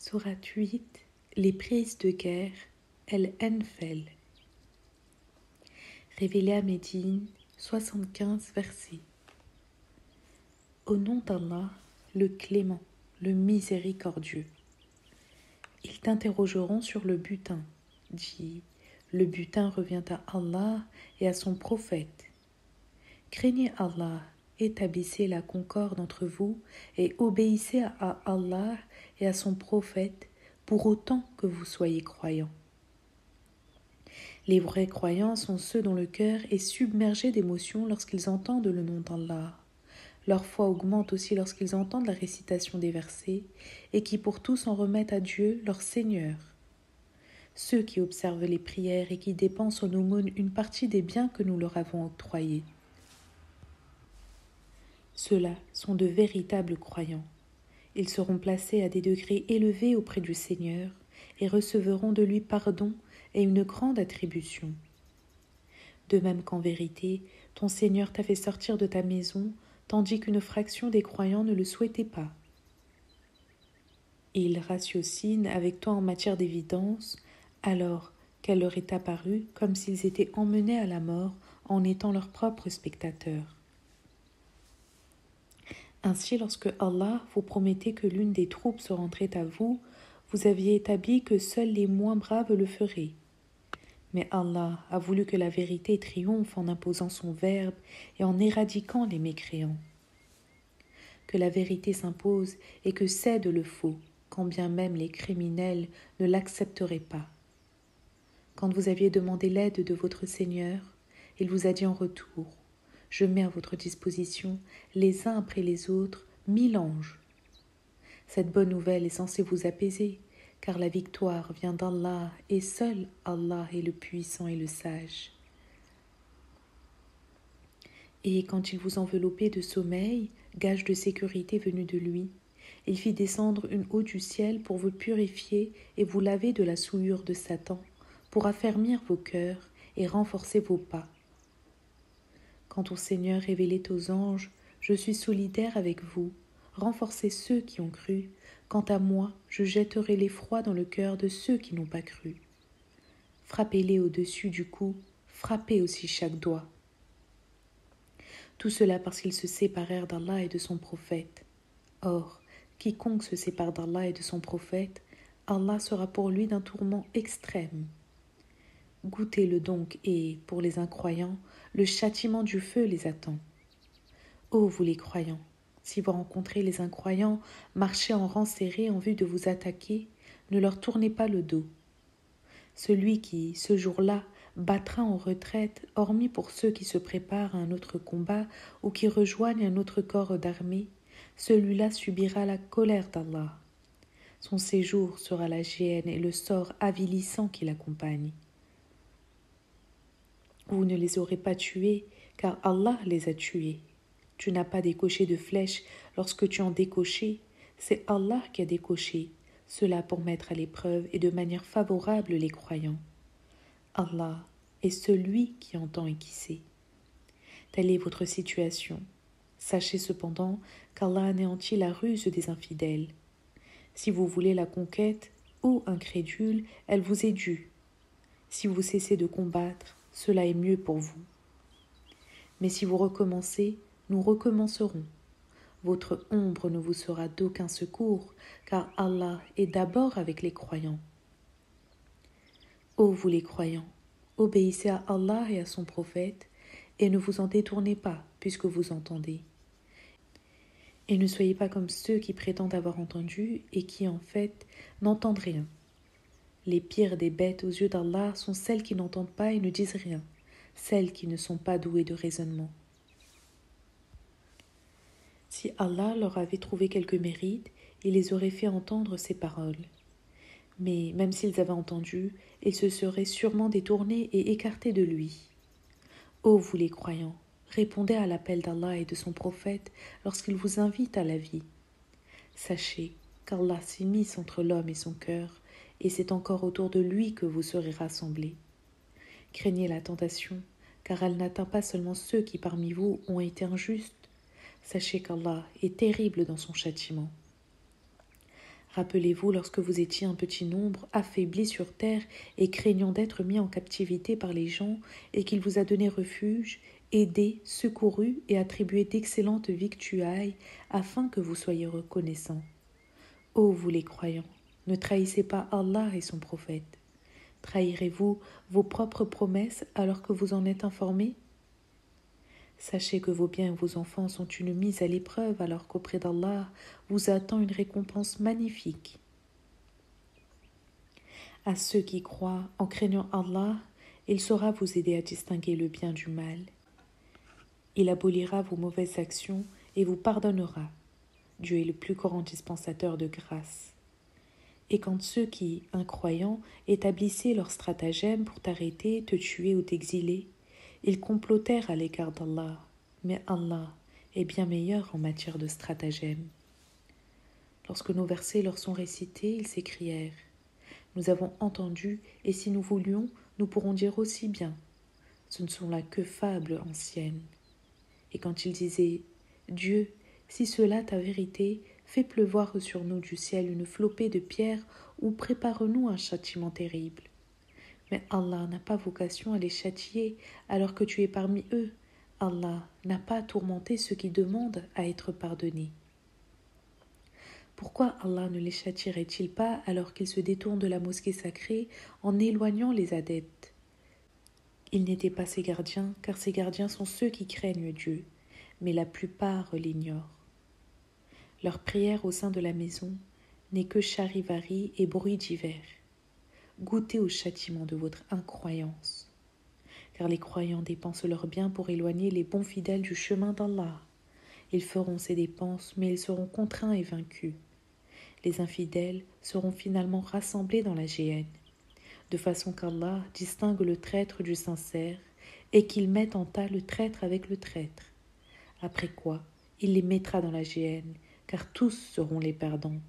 Sourate 8, les prises de guerre, El-Enfel. Révélé à Médine, 75 versets. Au nom d'Allah, le clément, le miséricordieux. Ils t'interrogeront sur le butin. Dis, le butin revient à Allah et à son prophète. Craignez Allah, établissez la concorde entre vous et obéissez à Allah et à son prophète pour autant que vous soyez croyants. Les vrais croyants sont ceux dont le cœur est submergé d'émotions lorsqu'ils entendent le nom d'Allah. Leur foi augmente aussi lorsqu'ils entendent la récitation des versets et qui pour tout s'en remettent à Dieu, leur Seigneur. Ceux qui observent les prières et qui dépensent en aumône une partie des biens que nous leur avons octroyés. Ceux-là sont de véritables croyants. Ils seront placés à des degrés élevés auprès du Seigneur et recevront de lui pardon et une grande attribution. De même qu'en vérité, ton Seigneur t'a fait sortir de ta maison, tandis qu'une fraction des croyants ne le souhaitait pas. Ils ratiocinent avec toi en matière d'évidence, alors qu'elle leur est apparue comme s'ils étaient emmenés à la mort en étant leurs propres spectateurs. Ainsi, lorsque Allah vous promettait que l'une des troupes se rendrait à vous, vous aviez établi que seuls les moins braves le feraient. Mais Allah a voulu que la vérité triomphe en imposant son verbe et en éradiquant les mécréants. Que la vérité s'impose et que cède le faux, quand bien même les criminels ne l'accepteraient pas. Quand vous aviez demandé l'aide de votre Seigneur, il vous a dit en retour: je mets à votre disposition, les uns après les autres, 1000 anges. Cette bonne nouvelle est censée vous apaiser, car la victoire vient d'Allah, et seul Allah est le puissant et le sage. Et quand il vous enveloppait de sommeil, gage de sécurité venu de lui, il fit descendre une eau du ciel pour vous purifier et vous laver de la souillure de Satan, pour affermir vos cœurs et renforcer vos pas. Quand ton Seigneur révélait aux anges, je suis solidaire avec vous, renforcez ceux qui ont cru. Quant à moi, je jetterai l'effroi dans le cœur de ceux qui n'ont pas cru. Frappez-les au-dessus du cou, frappez aussi chaque doigt. Tout cela parce qu'ils se séparèrent d'Allah et de son prophète. Or, quiconque se sépare d'Allah et de son prophète, Allah sera pour lui d'un tourment extrême. Goûtez-le donc et, pour les incroyants, le châtiment du feu les attend. Ô vous les croyants, si vous rencontrez les incroyants, marchez en rang serré en vue de vous attaquer, ne leur tournez pas le dos. Celui qui, ce jour-là, battra en retraite, hormis pour ceux qui se préparent à un autre combat ou qui rejoignent un autre corps d'armée, celui-là subira la colère d'Allah. Son séjour sera la géhenne et le sort avilissant qui l'accompagne. Vous ne les aurez pas tués, car Allah les a tués. Tu n'as pas décoché de flèches lorsque tu en décochais, c'est Allah qui a décoché, cela pour mettre à l'épreuve et de manière favorable les croyants. Allah est celui qui entend et qui sait. Telle est votre situation. Sachez cependant qu'Allah anéantit la ruse des infidèles. Si vous voulez la conquête, ô incrédules, elle vous est due. Si vous cessez de combattre, cela est mieux pour vous. Mais si vous recommencez, nous recommencerons. Votre ombre ne vous sera d'aucun secours, car Allah est d'abord avec les croyants. Ô vous les croyants, obéissez à Allah et à son prophète, et ne vous en détournez pas, puisque vous entendez. Et ne soyez pas comme ceux qui prétendent avoir entendu et qui, en fait, n'entendent rien. Les pires des bêtes aux yeux d'Allah sont celles qui n'entendent pas et ne disent rien, celles qui ne sont pas douées de raisonnement. Si Allah leur avait trouvé quelque mérite, il les aurait fait entendre ces paroles. Mais même s'ils avaient entendu, ils se seraient sûrement détournés et écartés de lui. Ô vous les croyants, répondez à l'appel d'Allah et de son prophète lorsqu'il vous invite à la vie. Sachez qu'Allah s'immisce entre l'homme et son cœur, et c'est encore autour de lui que vous serez rassemblés. Craignez la tentation, car elle n'atteint pas seulement ceux qui parmi vous ont été injustes. Sachez qu'Allah est terrible dans son châtiment. Rappelez-vous lorsque vous étiez un petit nombre, affaibli sur terre et craignant d'être mis en captivité par les gens, et qu'il vous a donné refuge, aidé, secouru et attribué d'excellentes victuailles, afin que vous soyez reconnaissants. Ô vous les croyants, ne trahissez pas Allah et son prophète. Trahirez-vous vos propres promesses alors que vous en êtes informés? Sachez que vos biens et vos enfants sont une mise à l'épreuve alors qu'auprès d'Allah vous attend une récompense magnifique. À ceux qui croient en craignant Allah, il saura vous aider à distinguer le bien du mal. Il abolira vos mauvaises actions et vous pardonnera. Dieu est le plus grand dispensateur de grâce. Et quand ceux qui, incroyants, établissaient leurs stratagèmes pour t'arrêter, te tuer ou t'exiler, ils complotèrent à l'égard d'Allah, mais Allah est bien meilleur en matière de stratagèmes. Lorsque nos versets leur sont récités, ils s'écrièrent « Nous avons entendu, et si nous voulions, nous pourrons dire aussi bien. Ce ne sont là que fables anciennes. » Et quand ils disaient « Dieu, si cela ta vérité, fais pleuvoir sur nous du ciel une flopée de pierres ou prépare-nous un châtiment terrible. » Mais Allah n'a pas vocation à les châtier alors que tu es parmi eux. Allah n'a pas à tourmenter ceux qui demandent à être pardonnés. Pourquoi Allah ne les châtierait-il pas alors qu'ils se détournent de la mosquée sacrée en éloignant les adeptes? Ils n'étaient pas ses gardiens, car ses gardiens sont ceux qui craignent Dieu, mais la plupart l'ignorent. Leur prière au sein de la maison n'est que charivari et bruit divers. Goûtez au châtiment de votre incroyance. Car les croyants dépensent leurs biens pour éloigner les bons fidèles du chemin d'Allah. Ils feront ces dépenses, mais ils seront contraints et vaincus. Les infidèles seront finalement rassemblés dans la géhenne, de façon qu'Allah distingue le traître du sincère et qu'il mette en tas le traître avec le traître. Après quoi, il les mettra dans la géhenne, car tous seront les perdants.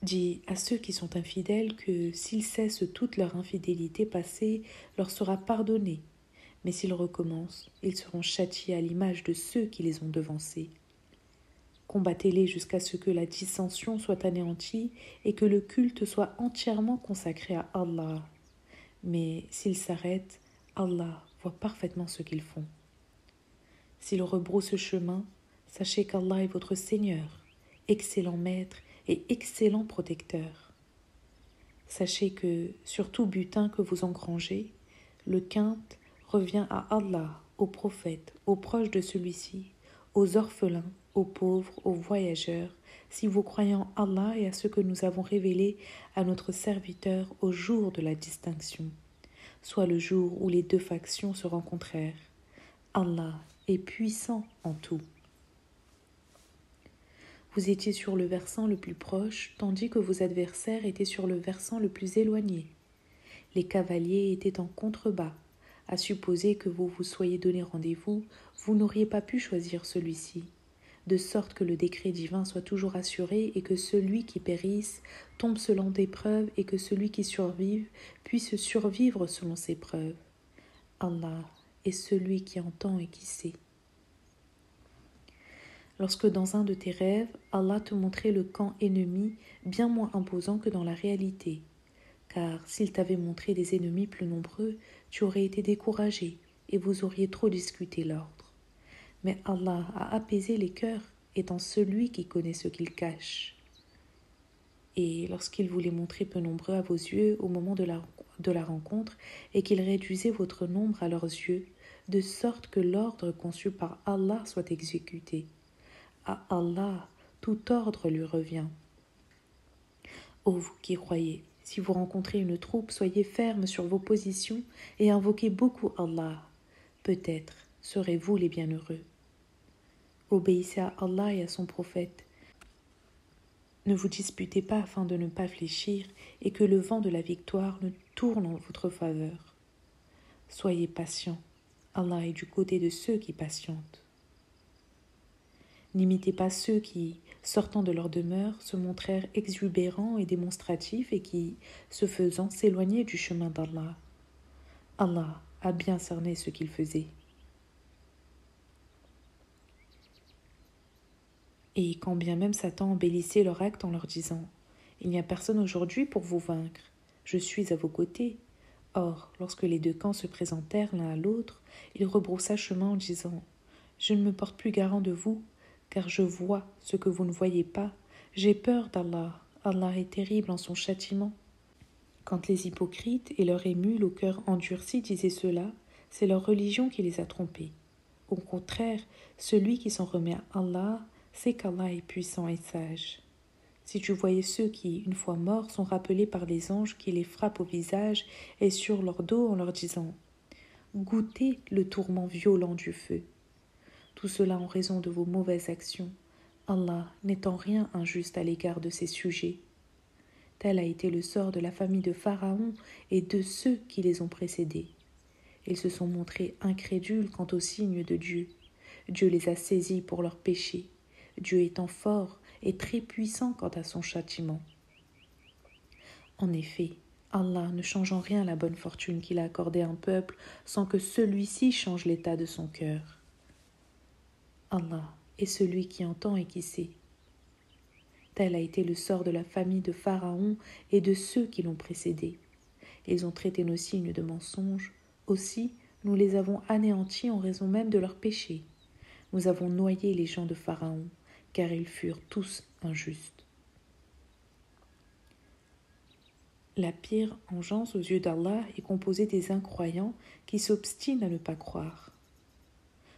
Dis à ceux qui sont infidèles que s'ils cessent toute leur infidélité passée, leur sera pardonné, mais s'ils recommencent, ils seront châtiés à l'image de ceux qui les ont devancés. Combattez-les jusqu'à ce que la dissension soit anéantie et que le culte soit entièrement consacré à Allah. Mais s'ils s'arrêtent, Allah voit parfaitement ce qu'ils font. S'ils rebroussent chemin, sachez qu'Allah est votre Seigneur, excellent maître et excellent protecteur. Sachez que, sur tout butin que vous engrangez, le quinte revient à Allah, aux prophètes, aux proches de celui-ci, aux orphelins, aux pauvres, aux voyageurs, si vous croyez en Allah et à ce que nous avons révélé à notre serviteur au jour de la distinction, soit le jour où les deux factions se rencontrèrent. Allah est puissant en tout. Vous étiez sur le versant le plus proche, tandis que vos adversaires étaient sur le versant le plus éloigné. Les cavaliers étaient en contrebas. À supposer que vous vous soyez donné rendez-vous, vous n'auriez pas pu choisir celui-ci, de sorte que le décret divin soit toujours assuré et que celui qui périsse tombe selon des preuves et que celui qui survive puisse survivre selon ses preuves. Allah est celui qui entend et qui sait. Lorsque dans un de tes rêves, Allah te montrait le camp ennemi bien moins imposant que dans la réalité, car s'il t'avait montré des ennemis plus nombreux, tu aurais été découragé et vous auriez trop discuté l'ordre. Mais Allah a apaisé les cœurs, étant celui qui connaît ce qu'il cache. Et lorsqu'il vous les montrait peu nombreux à vos yeux au moment de la rencontre, et qu'il réduisait votre nombre à leurs yeux, de sorte que l'ordre conçu par Allah soit exécuté. À Allah, tout ordre lui revient. Ô vous qui croyez, si vous rencontrez une troupe, soyez fermes sur vos positions et invoquez beaucoup Allah. Peut-être serez-vous les bienheureux. Obéissez à Allah et à son prophète. Ne vous disputez pas afin de ne pas fléchir et que le vent de la victoire ne tourne en votre faveur. Soyez patients. Allah est du côté de ceux qui patientent. N'imitez pas ceux qui, sortant de leur demeure, se montrèrent exubérants et démonstratifs et qui, ce faisant, s'éloignaient du chemin d'Allah. Allah a bien cerné ce qu'ils faisaient. Et quand bien même Satan embellissait leur acte en leur disant « Il n'y a personne aujourd'hui pour vous vaincre, je suis à vos côtés », or, lorsque les deux camps se présentèrent l'un à l'autre, il rebroussa chemin en disant « Je ne me porte plus garant de vous, car je vois ce que vous ne voyez pas, j'ai peur d'Allah, Allah est terrible en son châtiment. » Quand les hypocrites et leurs émules au cœur endurci disaient cela, c'est leur religion qui les a trompés. Au contraire, celui qui s'en remet à Allah, c'est qu'Allah est puissant et sage. Si tu voyais ceux qui, une fois morts, sont rappelés par les anges qui les frappent au visage et sur leur dos en leur disant « Goûtez le tourment violent du feu ». Tout cela en raison de vos mauvaises actions, Allah n'étant rien injuste à l'égard de ses sujets. Tel a été le sort de la famille de Pharaon et de ceux qui les ont précédés. Ils se sont montrés incrédules quant aux signes de Dieu. Dieu les a saisis pour leurs péchés, Dieu étant fort et très puissant quant à son châtiment. En effet, Allah ne change en rien la bonne fortune qu'il a accordée à un peuple sans que celui-ci change l'état de son cœur. Allah est celui qui entend et qui sait. Tel a été le sort de la famille de Pharaon et de ceux qui l'ont précédé. Ils ont traité nos signes de mensonges. Aussi, nous les avons anéantis en raison même de leurs péchés. Nous avons noyé les gens de Pharaon, car ils furent tous injustes. La pire engeance aux yeux d'Allah est composée des incroyants qui s'obstinent à ne pas croire.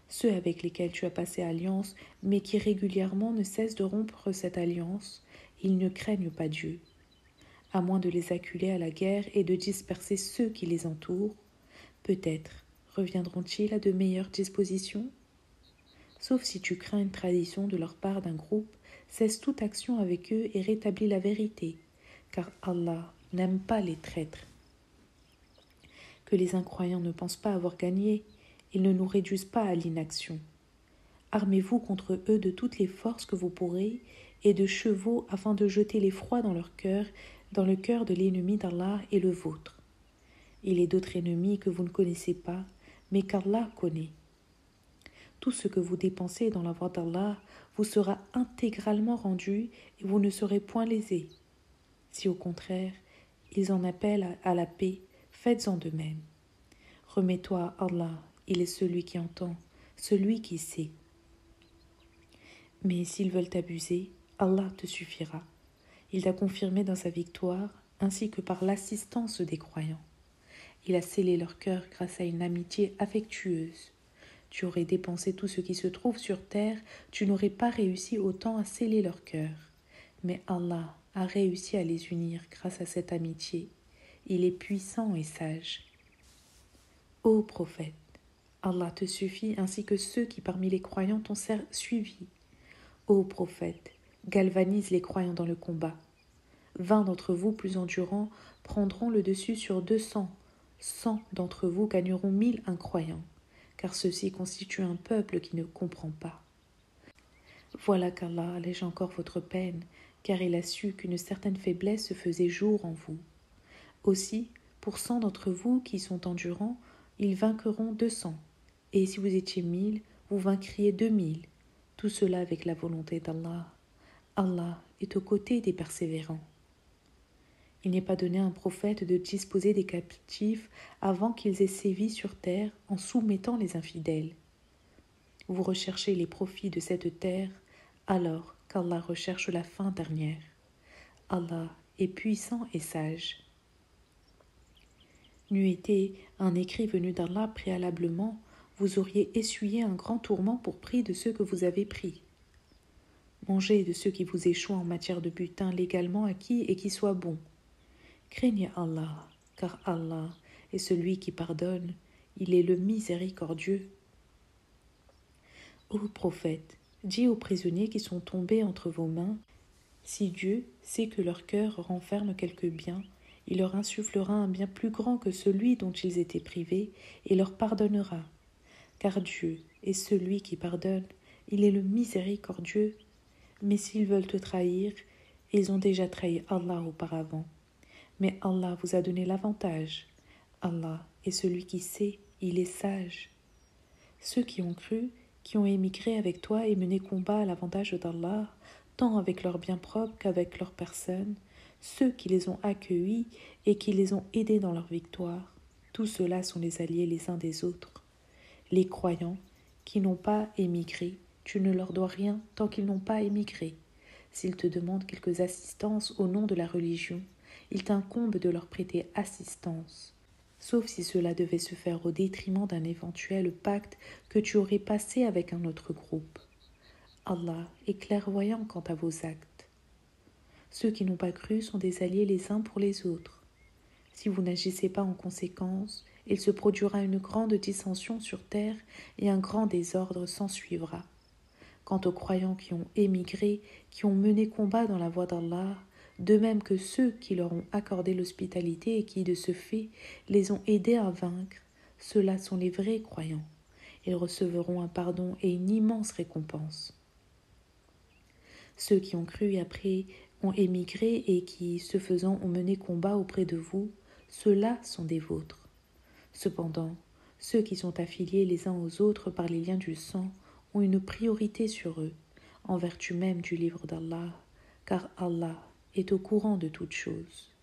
Ceux avec lesquels tu as passé alliance, mais qui régulièrement ne cessent de rompre cette alliance, ils ne craignent pas Dieu. À moins de les acculer à la guerre et de disperser ceux qui les entourent, peut-être reviendront-ils à de meilleures dispositions ? Sauf si tu crains une trahison de leur part d'un groupe, cesse toute action avec eux et rétablis la vérité, car Allah n'aime pas les traîtres. Que les incroyants ne pensent pas avoir gagné, ils ne nous réduisent pas à l'inaction. Armez-vous contre eux de toutes les forces que vous pourrez et de chevaux afin de jeter l'effroi dans leur cœur, dans le cœur de l'ennemi d'Allah et le vôtre. Il est d'autres ennemis que vous ne connaissez pas, mais qu'Allah connaît. Tout ce que vous dépensez dans la voie d'Allah vous sera intégralement rendu et vous ne serez point lésés. Si au contraire, ils en appellent à la paix, faites-en de même. Remets-toi à Allah, il est celui qui entend, celui qui sait. Mais s'ils veulent t'abuser, Allah te suffira. Il t'a confirmé dans sa victoire, ainsi que par l'assistance des croyants. Il a scellé leur cœur grâce à une amitié affectueuse. Tu aurais dépensé tout ce qui se trouve sur terre, tu n'aurais pas réussi autant à sceller leur cœur. Mais Allah a réussi à les unir grâce à cette amitié. Il est puissant et sage. Ô prophète, Allah te suffit ainsi que ceux qui parmi les croyants t'ont suivi. Ô prophète, galvanise les croyants dans le combat. 20 d'entre vous plus endurants prendront le dessus sur 200. 100 d'entre vous gagneront 1000 incroyants, car ceux-ci constituent un peuple qui ne comprend pas. Voilà qu'Allah allège encore votre peine, car il a su qu'une certaine faiblesse se faisait jour en vous. Aussi, pour 100 d'entre vous qui sont endurants, ils vaincront 200, et si vous étiez 1000, vous vaincriez 2000. Tout cela avec la volonté d'Allah. Allah est aux côtés des persévérants. Il n'est pas donné à un prophète de disposer des captifs avant qu'ils aient sévi sur terre en soumettant les infidèles. Vous recherchez les profits de cette terre, alors qu'Allah recherche la fin dernière. Allah est puissant et sage. N'eût été un écrit venu d'Allah préalablement, vous auriez essuyé un grand tourment pour prix de ceux que vous avez pris. Mangez de ceux qui vous échouent en matière de butin légalement acquis et qui soient bons. Craignez Allah, car Allah est celui qui pardonne, il est le miséricordieux. Ô prophète, dis aux prisonniers qui sont tombés entre vos mains, si Dieu sait que leur cœur renferme quelque bien, il leur insufflera un bien plus grand que celui dont ils étaient privés et leur pardonnera. Car Dieu est celui qui pardonne, il est le miséricordieux. Mais s'ils veulent te trahir, ils ont déjà trahi Allah auparavant. Mais Allah vous a donné l'avantage. Allah est celui qui sait, il est sage. Ceux qui ont cru qui ont émigré avec toi et mené combat à l'avantage d'Allah, tant avec leurs biens propres qu'avec leur personne, ceux qui les ont accueillis et qui les ont aidés dans leur victoire. Tous ceux-là sont les alliés les uns des autres. Les croyants qui n'ont pas émigré, tu ne leur dois rien tant qu'ils n'ont pas émigré. S'ils te demandent quelques assistances au nom de la religion, il t'incombe de leur prêter assistance, sauf si cela devait se faire au détriment d'un éventuel pacte que tu aurais passé avec un autre groupe. Allah est clairvoyant quant à vos actes. Ceux qui n'ont pas cru sont des alliés les uns pour les autres. Si vous n'agissez pas en conséquence, il se produira une grande dissension sur terre et un grand désordre s'ensuivra. Quant aux croyants qui ont émigré, qui ont mené combat dans la voie d'Allah, de même que ceux qui leur ont accordé l'hospitalité et qui, de ce fait, les ont aidés à vaincre, ceux-là sont les vrais croyants. Ils recevront un pardon et une immense récompense. Ceux qui ont cru et après ont émigré et qui, ce faisant, ont mené combat auprès de vous, ceux-là sont des vôtres. Cependant, ceux qui sont affiliés les uns aux autres par les liens du sang ont une priorité sur eux, en vertu même du livre d'Allah, car Allah est au courant de toutes choses.